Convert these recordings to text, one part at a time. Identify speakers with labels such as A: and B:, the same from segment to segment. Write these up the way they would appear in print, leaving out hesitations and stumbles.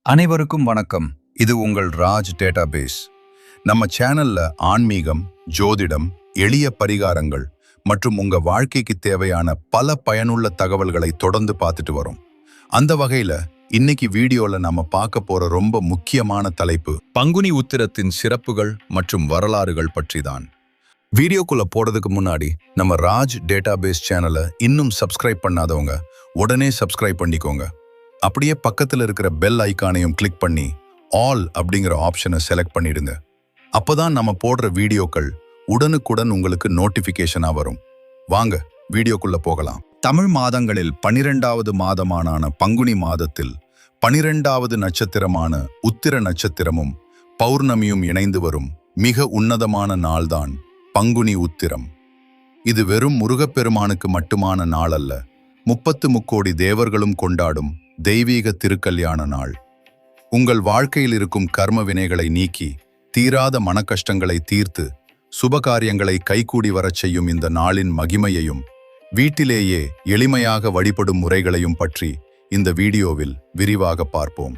A: அனைவருக்கும் வணக்கம். இது உங்கள் ராஜ் டேட்டாபேஸ். நம்ம சேனல்ல ஆன்மீகம், ஜோதிடம், எளிய பரிகாரங்கள் மற்றும் உங்க வாழ்க்கைக்கு தேவையான பல பயனுள்ள தகவல்களை தொடர்ந்து பார்த்துட்டு வரோம். அந்த வகையில இன்னைக்கு வீடியோல நம்ம பார்க்க போற ரொம்ப முக்கியமான தலைப்பு பங்குனி உத்திரத்தின் சிறப்புகள் மற்றும் வரலாறுகள் பற்றி தான். வீடியோக்குள்ள போறதுக்கு முன்னாடி நம்ம ராஜ் டேட்டாபேஸ் சேனலை இன்னும் சப்ஸ்கிரைப் பண்ணாதவங்க உடனே சப்ஸ்கிரைப் பண்ணிக்கோங்க. அப்படியே பக்கத்தில் இருக்கிற பெல் ஐக்கானையும் கிளிக் பண்ணி ஆல் அப்படிங்கிற ஆப்ஷனை செலக்ட் பண்ணிடுங்க. அப்போதான் நம்ம போடுற வீடியோக்கள் உடனுக்குடன் உங்களுக்கு நோட்டிஃபிகேஷனாக வரும். வாங்க வீடியோக்குள்ள போகலாம். தமிழ் மாதங்களில் 12வது மாதமான பங்குனி மாதத்தில் 12வது நட்சத்திரமான உத்திர நட்சத்திரமும் பௌர்ணமியும் இணைந்து வரும் மிக உன்னதமான நாள்தான் பங்குனி உத்திரம். இது வெறும் முருகப்பெருமானுக்கு மட்டுமான நாள் அல்ல, 33 தேவர்களும் கொண்டாடும் தெய்வீக திருக்கல்யாண நாள். உங்கள் வாழ்க்கையில் இருக்கும் கர்ம வினைகளை நீக்கி தீராத மனக்கஷ்டங்களை தீர்த்து சுபகாரியங்களை கைகூடி வரச் செய்யும் இந்த நாளின் மகிமையையும் வீட்டிலேயே எளிமையாக வழிபடும் முறைகளையும் பற்றி இந்த வீடியோவில் விரிவாக பார்ப்போம்.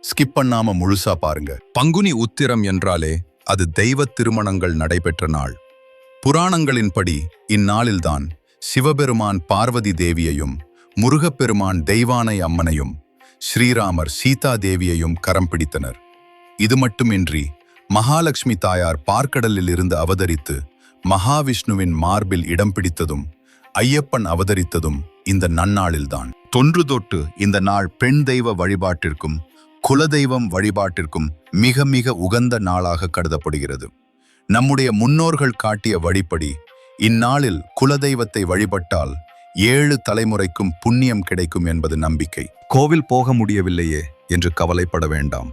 A: ஸ்கிப் பண்ணாம முழுசா பாருங்க. பங்குனி உத்திரம் என்றாலே அது தெய்வ திருமணங்கள் நடைபெற்ற நாள். புராணங்களின்படி இந்நாளில்தான் சிவபெருமான் பார்வதி தேவியையும் முருகப்பெருமான் தெய்வானை அம்மனையும் ஸ்ரீராமர் சீதா தேவியையும் கரம் பிடித்தனர். இது மட்டுமின்றி மகாலட்சுமி தாயார் பார்க்கடலில் இருந்து அவதரித்து மகாவிஷ்ணுவின் மார்பில் இடம் பிடித்ததும் ஐயப்பன் அவதரித்ததும் இந்த நன்னாளில்தான். தொன்று தொட்டு இந்த நாள் பெண் தெய்வ வழிபாட்டிற்கும் குலதெய்வம் வழிபாட்டிற்கும் மிக மிக உகந்த நாளாக கருதப்படுகிறது. நம்முடைய முன்னோர்கள் காட்டிய வழிப்படி இந்நாளில் குலதெய்வத்தை வழிபட்டால் 7 தலைமுறைக்கும் புண்ணியம் கிடைக்கும் என்பது நம்பிக்கை. கோவில் போக முடியவில்லையே என்று கவலைப்பட வேண்டாம்.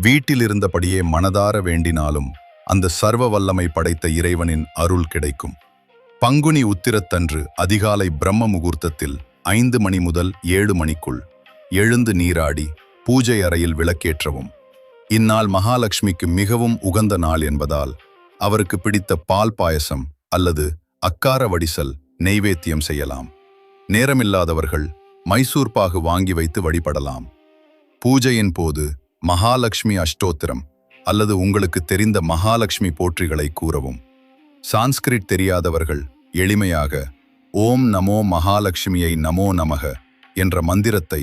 A: வீட்டில் இருந்தபடியே மனதார வேண்டினாலும் அந்த சர்வ வல்லமை படைத்த இறைவனின் அருள் கிடைக்கும். பங்குனி உத்திரத்தன்று அதிகாலை பிரம்ம முகூர்த்தத்தில் 5 மணி முதல் 7 மணிக்குள் எழுந்து நீராடி பூஜை அறையில் விளக்கேற்றவும். இந்நாள் மகாலட்சுமிக்கு மிகவும் உகந்த நாள் என்பதால் அவருக்கு பிடித்த பால் பாயசம் அல்லது அக்கார வடிசல் நெய்வேத்தியம் செய்யலாம். நேரமில்லாதவர்கள் மைசூர் பாகு வாங்கி வைத்து வழிபடலாம். பூஜையின் போது மகாலட்சுமி அஷ்டோத்திரம் அல்லது உங்களுக்கு தெரிந்த மகாலட்சுமி போற்றிகளை கூறவும். சான்ஸ்கிரிட் தெரியாதவர்கள் எளிமையாக ஓம் நமோ மகாலட்சுமியை நமோ நமக என்ற மந்திரத்தை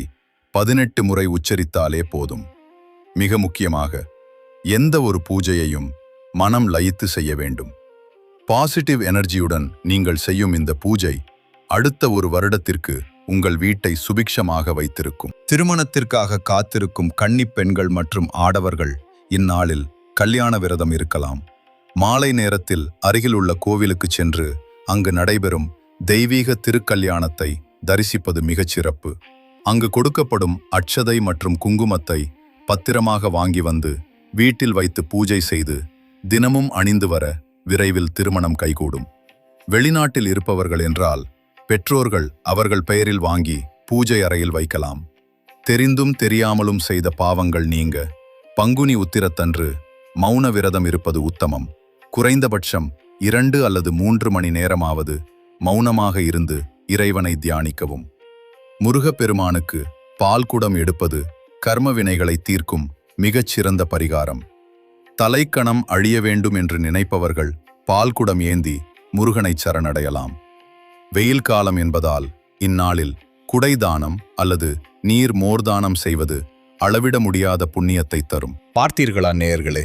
A: 18 முறை உச்சரித்தாலே போதும். மிக முக்கியமாக எந்த ஒரு பூஜையையும் மனம் லயித்து செய்ய வேண்டும். பாசிட்டிவ் எனர்ஜியுடன் நீங்கள் செய்யும் இந்த பூஜை அடுத்த ஒரு வருடத்திற்கு உங்கள் வீட்டை சுபிக்ஷமாக வைத்திருக்கும். திருமணத்திற்காக காத்திருக்கும் கன்னிப் பெண்கள் மற்றும் ஆடவர்கள் இந்நாளில் கல்யாண விரதம் இருக்கலாம். மாலை நேரத்தில் அருகில் உள்ள கோவிலுக்கு சென்று அங்கு நடைபெறும் தெய்வீக திருக்கல்யாணத்தை தரிசிப்பது மிகச் சிறப்பு. அங்கு கொடுக்கப்படும் அட்சதை மற்றும் குங்குமத்தை பத்திரமாக வாங்கி வந்து வீட்டில் வைத்து பூஜை செய்து தினமும் அணிந்து வர விரைவில் திருமணம் கைகூடும். வெளிநாட்டில் இருப்பவர்கள் என்றால் பெற்றோர்கள் அவர்கள் பெயரில் வாங்கி பூஜை அறையில் வைக்கலாம். தெரிந்தும் தெரியாமலும் செய்த பாவங்கள் நீங்க பங்குனி உத்திரத்தன்று மௌன விரதம் இருப்பது உத்தமம். குறைந்தபட்சம் 2 அல்லது 3 மணி நேரமாவது மௌனமாக இருந்து இறைவனை தியானிக்கவும். முருகப்பெருமானுக்கு பால்குடம் எடுப்பது கர்ம வினைகளை தீர்க்கும் மிகச்சிறந்த பரிகாரம். தலைக்கணம் அழிய வேண்டும் என்று நினைப்பவர்கள் பால்குடம் ஏந்தி முருகனை சரணடையலாம். வெயில் காலம் என்பதால் இந்நாளில் குடை தானம் அல்லது நீர் மோர்தானம் செய்வது அளவிட முடியாத புண்ணியத்தை தரும். பார்த்தீர்களா நேயர்களே,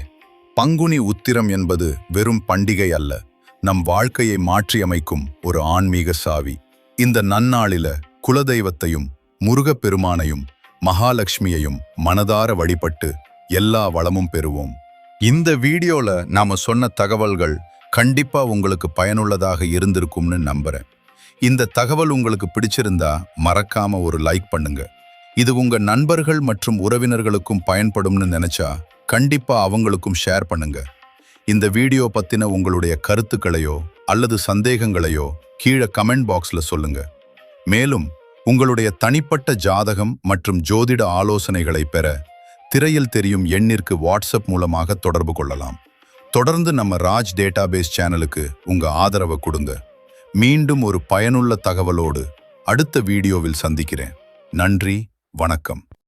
A: பங்குனி உத்திரம் என்பது வெறும் பண்டிகை அல்ல, நம் வாழ்க்கையை மாற்றியமைக்கும் ஒரு ஆன்மீக சாவி. இந்த நன்னாளில குலதெய்வத்தையும் முருகப்பெருமானையும் மகாலட்சுமியையும் மனதார வழிபட்டு எல்லா வளமும் பெறுவோம். இந்த வீடியோல நாம சொன்ன தகவல்கள் கண்டிப்பா உங்களுக்கு பயனுள்ளதாக இருந்திருக்கும்னு நம்புறேன். இந்த தகவல் உங்களுக்கு பிடிச்சிருந்தா மறக்காம ஒரு லைக் பண்ணுங்க. இது உங்க நண்பர்கள் மற்றும் உறவினர்களுக்கும் பயன்படும்னு நினைச்சா கண்டிப்பா அவங்களுக்கும் ஷேர் பண்ணுங்க. இந்த வீடியோ பத்தின உங்களுடைய கருத்துக்களையோ அல்லது சந்தேகங்களையோ கீழே கமெண்ட் பாக்ஸ்ல சொல்லுங்க. மேலும் உங்களுடைய தனிப்பட்ட ஜாதகம் மற்றும் ஜோதிட ஆலோசனைகளை பெற திரையில் தெரியும் எண்ணிற்கு வாட்ஸ்அப் மூலமாக தொடர்பு கொள்ளலாம். தொடர்ந்து நம்ம ராஜ் டேட்டாபேஸ் சேனலுக்கு உங்க ஆதரவை கொடுங்க. மீண்டும் ஒரு பயனுள்ள தகவலோடு அடுத்த வீடியோவில் சந்திக்கிறேன். நன்றி, வணக்கம்.